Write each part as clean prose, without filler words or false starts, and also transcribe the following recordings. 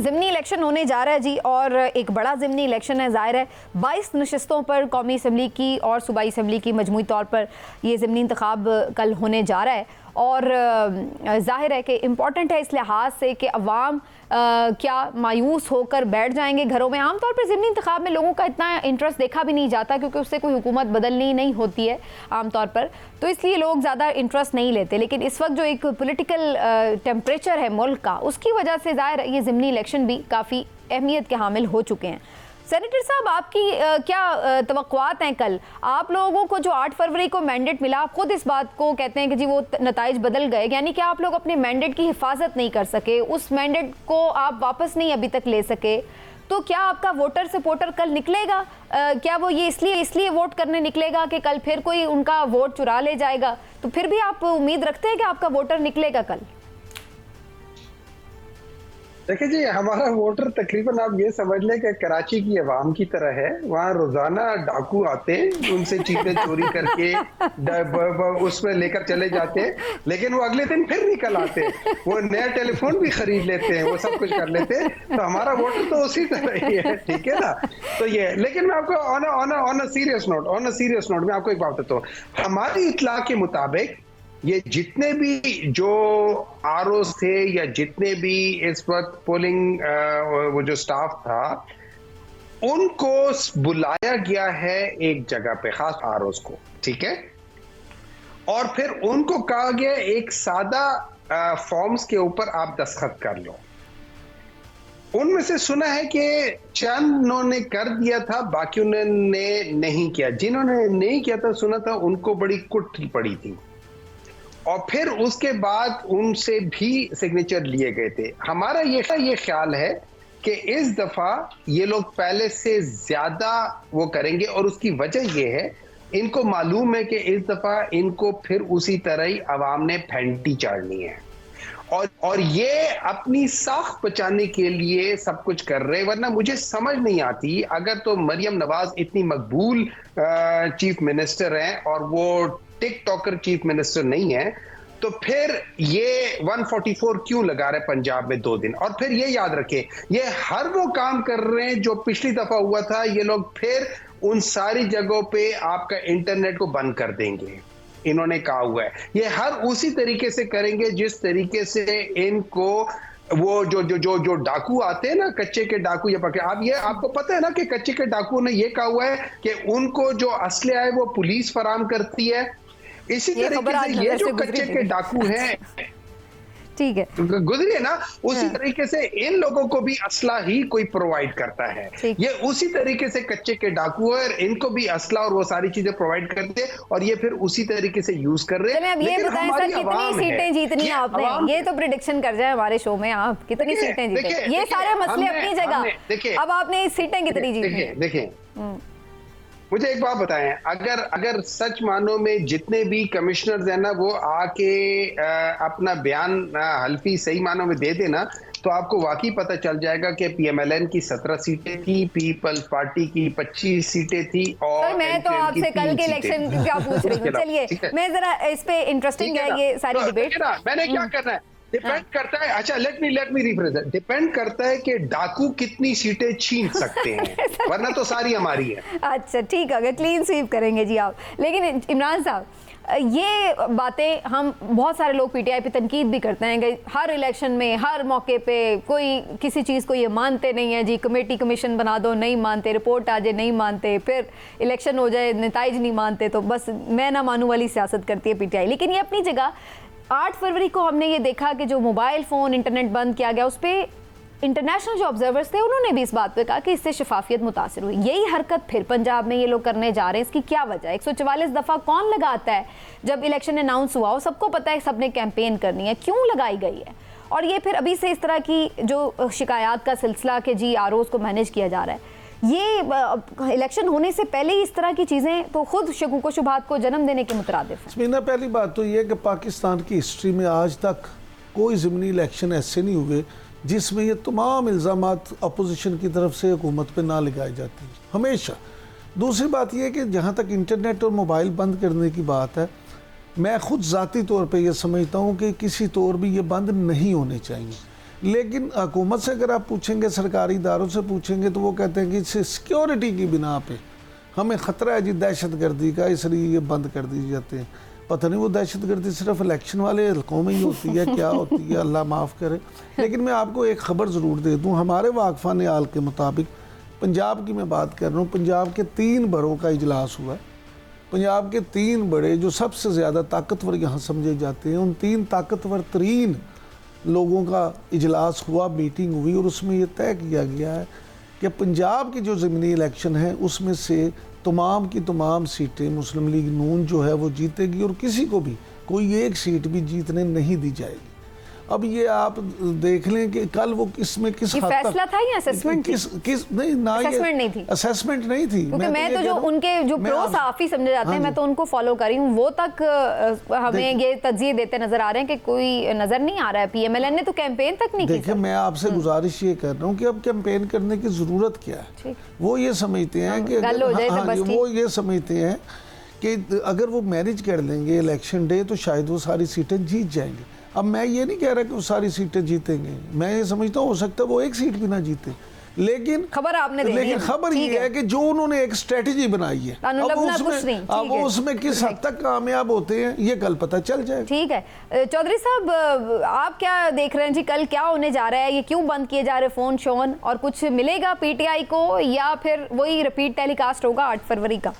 ज़िमनी election होने जा रहा है जी, और एक बड़ा ज़िमनी इलेक्शन है। ज़ाहिर है 22 नशिस्तों पर कौमी असम्बली की और सूबाई असम्बली की मजमूई तौर पर ये ज़िमनी इंतखाब कल होने जा रहा है, और ज़ाहिर है कि इम्पॉर्टेंट है इस लिहाज से कि अवाम क्या मायूस होकर बैठ जाएंगे घरों में। आमतौर पर ज़िमनी इंतखाब में लोगों का इतना इंटरेस्ट देखा भी नहीं जाता, क्योंकि उससे कोई हुकूमत बदलनी नहीं होती है आमतौर पर, तो इसलिए लोग ज़्यादा इंटरेस्ट नहीं लेते। लेकिन इस वक्त जो एक पॉलिटिकल टेम्परेचर है मुल्क का, उसकी वजह से ज़ाहिर ये ज़िमनी इलेक्शन भी काफ़ी अहमियत के हामिल हो चुके हैं। सेनेटर साहब, आपकी क्या तवक्कुआत हैं? कल आप लोगों को जो 8 फरवरी को मैंडेट मिला, आप खुद इस बात को कहते हैं कि जी वो नताइज बदल गए, यानी कि आप लोग अपने मैंडेट की हिफाजत नहीं कर सके, उस मैंडेट को आप वापस नहीं अभी तक ले सके, तो क्या आपका वोटर सपोर्टर कल निकलेगा? क्या वो ये इसलिए वोट करने निकलेगा कि कल फिर कोई उनका वोट चुरा ले जाएगा? तो फिर भी आप उम्मीद रखते हैं कि आपका वोटर निकलेगा कल? देखिए जी, हमारा वोटर तकरीबन आप ये समझ लें कि कराची की आवाम की तरह है। वहाँ रोजाना डाकू आते हैं, उनसे चीजें चोरी करके उसमें लेकर चले जाते हैं, लेकिन वो अगले दिन फिर निकल आते हैं, वो नया टेलीफोन भी खरीद लेते हैं, वो सब कुछ कर लेते हैं। तो हमारा वोटर तो उसी तरह ही है, ठीक है ना। तो ये, लेकिन मैं आपको ऑन अ सीरियस नोट मैं आपको एक बात बताता हूँ। हमारी इत्तला के मुताबिक ये जितने भी जो आरओ थे या जितने भी इस वक्त पोलिंग वो जो स्टाफ था, उनको बुलाया गया है एक जगह पे, खास आरओस को, ठीक है, और फिर उनको कहा गया एक सादा फॉर्म्स के ऊपर आप दस्तखत कर लो। उनमें से सुना है कि चंद ने कर दिया था, बाकी ने नहीं किया। जिन्होंने नहीं किया था, सुना था उनको बड़ी कुट पड़ी थी, और फिर उसके बाद उनसे भी सिग्नेचर लिए गए थे। हमारा ये ख्याल है कि इस दफा ये लोग पहले से ज्यादा वो करेंगे, और उसकी वजह ये है, इनको मालूम है कि इस दफा इनको फिर उसी तरह ही अवाम ने फेंटी चाड़नी है, और ये अपनी साख बचाने के लिए सब कुछ कर रहे। वरना मुझे समझ नहीं आती, अगर तो मरियम नवाज इतनी मकबूल चीफ मिनिस्टर हैं और वो टिकटॉकर चीफ मिनिस्टर नहीं है, तो फिर ये 144 क्यों लगा रहे पंजाब में 2 दिन? और फिर ये याद रखें, ये हर वो काम कर रहे हैं जो पिछली दफा हुआ था। ये लोग फिर उन सारी जगहों पे आपका इंटरनेट को बंद कर देंगे, इन्होंने कहा हुआ है। ये हर उसी तरीके से करेंगे जिस तरीके से इनको वो जो डाकू आते हैं ना, कच्चे के डाकू, ये पकड़े। आप ये आपको पता है ना कि कच्चे के डाकू ने ये कहा हुआ है कि उनको जो असले आए वो पुलिस फराम करती है। इसी तरीके से ये जो कच्चे के डाकू हैं, ठीक है, गुजरी है ना, उसी तरीके से इन लोगों को भी असला ही कोई प्रोवाइड करता है। ये उसी तरीके से कच्चे के डाकू है, इनको भी असला और वो सारी चीजें प्रोवाइड करते हैं, और ये फिर उसी तरीके से यूज कर रहे हैं। अब ये बताएं सर, कितनी सीटें जीतनी आपने? ये तो प्रिडिक्शन कर जाए हमारे शो में, आप कितनी सीटें जीते? ये सारे मसले अपनी जगह, अब आपने सीटें कितनी जीती? देखिए, मुझे एक बात बताएं, अगर सच मानो में जितने भी कमिश्नर्स हैं ना, वो आके अपना बयान हल्फी सही मानों में दे देना, तो आपको वाकई पता चल जाएगा कि पीएमएलएन की 17 सीटें थी, पीपल्स पार्टी की 25 सीटें थी, और मैं तो आपसे कल के इलेक्शन क्या पूछ रही हूँ। चलिए, मैं जरा इस पे इंटरेस्टिंग है ये सारी डिबेट। मैंने क्या करना है, डिपेंड करता है। अच्छा, लेट मी रिप्रेजेंट। डिपेंड करता है कि डाकू कितनी सीटें छीन सकते हैं, वरना तो सारी हमारी है। अच्छा, ठीक है, क्लीन स्वीप करेंगे जी आप। लेकिन इमरान साहब, ये बातें हम बहुत सारे लोग पीटीआई पे तनकीद भी करते हैं कि हर इलेक्शन में, हर मौके पे कोई किसी चीज़ को ये मानते नहीं है जी, कमेटी कमीशन बना दो, नहीं मानते, रिपोर्ट आ जाए नहीं मानते, फिर इलेक्शन हो जाए नताइज नहीं मानते, तो बस मैं ना मानू वाली सियासत करती है पीटीआई। लेकिन ये अपनी जगह 8 फरवरी को हमने ये देखा कि जो मोबाइल फ़ोन इंटरनेट बंद किया गया, उस पर इंटरनेशनल जो ऑब्जर्वर्स थे उन्होंने भी इस बात पे कहा कि इससे शफाफियत मुतासिर हुई। यही हरकत फिर पंजाब में ये लोग करने जा रहे हैं, इसकी क्या वजह है? 144 दफ़ा कौन लगाता है? जब इलेक्शन अनाउंस हुआ हो, सबको पता है सबने कैंपेन करनी है, क्यों लगाई गई है? और ये फिर अभी से इस तरह की जो शिकायत का सिलसिला कि जी आरओज़ को मैनेज किया जा रहा है, ये इलेक्शन होने से पहले ही इस तरह की चीज़ें तो खुद शकूक व शुबहात को जन्म देने के मुतरादिफ हैं। मीना, पहली बात तो ये है कि पाकिस्तान की हिस्ट्री में आज तक कोई ज़िमनी इलेक्शन ऐसे नहीं हुए जिसमें ये तमाम इल्ज़ामात अपोजिशन की तरफ से हुकूमत पे ना लगाए जाते हैं, हमेशा। दूसरी बात यह है कि जहाँ तक इंटरनेट और मोबाइल बंद करने की बात है, मैं ख़ुद ज़ाती तौर पे ये समझता हूँ कि किसी तौर भी ये बंद नहीं होने चाहिए। लेकिन हुकूमत से अगर आप पूछेंगे, सरकारी इदारों से पूछेंगे, तो वो कहते हैं कि इससे सिक्योरिटी की बिना पे हमें ख़तरा है जी दहशत गर्दी का, इसलिए ये बंद कर दी जाते हैं। पता नहीं वो दहशत गर्दी सिर्फ इलेक्शन वाले हल्कों में ही होती है, क्या होती है, अल्लाह माफ़ करे। लेकिन मैं आपको एक ख़बर ज़रूर दे दूँ, हमारे वाकफान हाल के मुताबिक, पंजाब की मैं बात कर रहा हूँ, पंजाब के 3 बड़ों का इजलास हुआ है। पंजाब के 3 बड़े जो सबसे ज़्यादा ताकतवर यहाँ समझे जाते हैं, उन 3 ताकतवर तरीन लोगों का इजलास हुआ, मीटिंग हुई, और उसमें ये तय किया गया है कि पंजाब की जो ज़मीनी इलेक्शन है उसमें से तमाम की तमाम सीटें मुस्लिम लीग नून जो है वो जीतेगी, और किसी को भी कोई एक सीट भी जीतने नहीं दी जाएगी। अब ये आप देख लें कि कल वो इसमें किस हद तक फैसला था या असेसमेंट किस नहीं ना, असेसमेंट नहीं थी, असेसमेंट नहीं थी। क्योंकि मैं तो जो उनके जो प्रो सहाफ़ी समझे जाते हैं, मैं तो उनको फॉलो कर रही हूँ, वो तक हमें ये तज्जिए देते नजर आ रहे हैं कि कोई नजर नहीं आ रहा है। PMLN ने तो कैंपेन तक नहीं की। देखिए, मैं आपसे गुजारिश ये कर रहा हूँ कि अब कैंपेन करने की जरूरत क्या है। वो ये समझते हैं कि वो ये समझते हैं कि अगर वो मैनेज कर लेंगे इलेक्शन डे तो शायद वो सारी सीटें जीत जाएंगे। अब मैं ये नहीं कह रहा कि वो सारी सीटें जीतेंगे, मैं ये समझता हूँ हो सकता है वो एक सीट भी ना जीते, लेकिन खबर आपने देनी है। खबर ये है कि जो उन्होंने एक स्ट्रेटजी बनाई है, अब वो उसमें किस हद तक कामयाब होते हैं ये कल पता चल जाएगा। ठीक है चौधरी साहब, आप क्या देख रहे हैं जी, कल क्या होने जा रहा है? ये क्यों बंद किए जा रहे फोन शोन, और कुछ मिलेगा PTI को या फिर वही रिपीट टेलीकास्ट होगा 8 फरवरी का?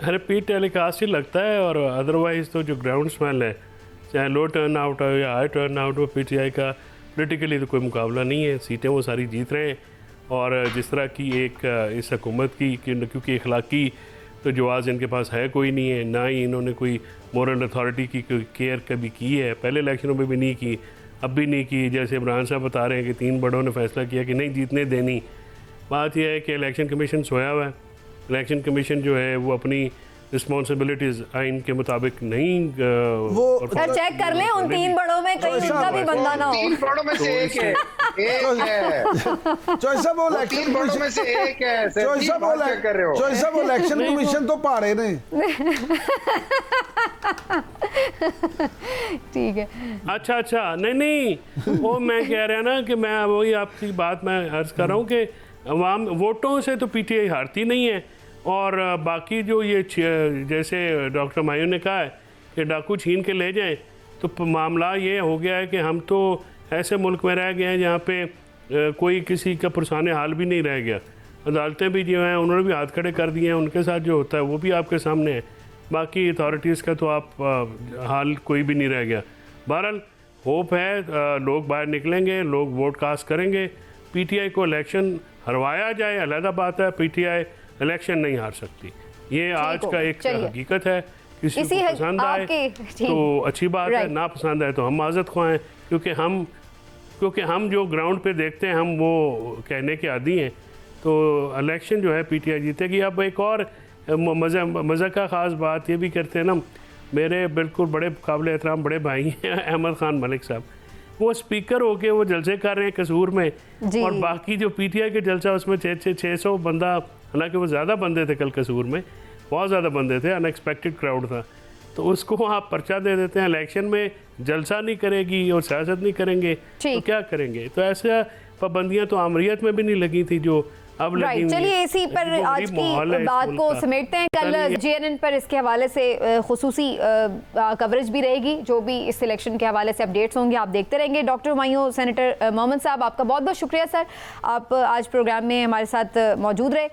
रिपीट टेलीकास्ट ही लगता है, और अदरवाइज़ तो जो ग्राउंड स्मेल है, चाहे लो टर्न आउट हो या हाई टर्न आउट हो, PTI का पोलिटिकली तो कोई मुकाबला नहीं है। सीटें वो सारी जीत रहे हैं, और जिस तरह की एक इस हुकूमत की, क्योंकि अखलाकी तो जवाज़ इनके पास है कोई नहीं है, ना ही इन्होंने कोई मॉरल अथॉरिटी की कोई केयर कभी की है, पहले इलेक्शनों में भी नहीं की, अब भी नहीं की। जैसे इमरान साहब बता रहे हैं कि 3 बड़ों ने फैसला किया कि नहीं जीतने देनी। बात यह है कि इलेक्शन कमीशन सोया हुआ है। इलेक्शन कमीशन जो है वो अपनी रिस्पॉन्सिबिलिटीज आइन के मुताबिक नहीं वो चेक कर ले उन 3 बड़ों में कहीं उनका भी बंदा ना हो। 3 बड़ों में से एक है, चॉइस वो इलेक्शन 3 बड़ों में से एक है। चॉइस वो इलेक्शन कमीशन तो पाड़े ने। ठीक है, अच्छा नहीं वो मैं कह रहा ना कि मैं वही आपकी बात मैं अर्ज कर रहा हूँ कि अवाम वोटों से तो PTI हारती नहीं है, और बाकी जो ये जैसे डॉक्टर मायूं ने कहा है कि डाकू छीन के ले जाएं, तो मामला ये हो गया है कि हम तो ऐसे मुल्क में रह गए हैं जहाँ पे कोई किसी का पुरसाने हाल भी नहीं रह गया। अदालतें भी जो हैं उन्होंने भी हाथ खड़े कर दिए हैं, उनके साथ जो होता है वो भी आपके सामने है। बाकी अथॉरिटीज़ का तो आप हाल कोई भी नहीं रह गया। बहरहाल होप है लोग बाहर निकलेंगे, लोग वोट कास्ट करेंगे। PTI को इलेक्शन हरवाया जाए अलग बात है, PTI इलेक्शन नहीं हार सकती, ये आज का एक हकीकत है। किसी को पसंद आए तो अच्छी बात है, ना पसंद आए तो हम माजत ख्वाह हैं, क्योंकि हम जो ग्राउंड पे देखते हैं हम वो कहने के आदी हैं। तो इलेक्शन जो है PTI जीतेगी। अब एक और मज़ा का ख़ास बात ये भी करते हैं ना, मेरे बिल्कुल बड़े काबिल एहतराम बड़े भाई हैं अहमद ख़ान मलिक साहब, वो स्पीकर होके वो जलसे कर रहे हैं कसूर में, और बाकी जो PTI के जलसा उसमें 600 बंदा, हालांकि वो ज़्यादा बंदे थे कल कसूर में, बहुत ज़्यादा बंदे थे, अनएक्सपेक्टेड क्राउड था, तो उसको आप पर्चा दे देते हैं। इलेक्शन में जलसा नहीं करेगी और सियासत नहीं करेंगे तो क्या करेंगे? तो ऐसा पाबंदियाँ तो आमरीत में भी नहीं लगी थी जो अब लगी। चलिए इसी पर आज की बात को समेटते हैं। कल GNN पर इसके हवाले से खुसूसी कवरेज भी रहेगी, जो भी इस इलेक्शन के हवाले से अपडेट्स होंगे आप देखते रहेंगे। डॉक्टर हुमायूं, सेनेटर मोहम्मद साहब, आपका बहुत बहुत शुक्रिया सर, आप आज प्रोग्राम में हमारे साथ मौजूद रहे।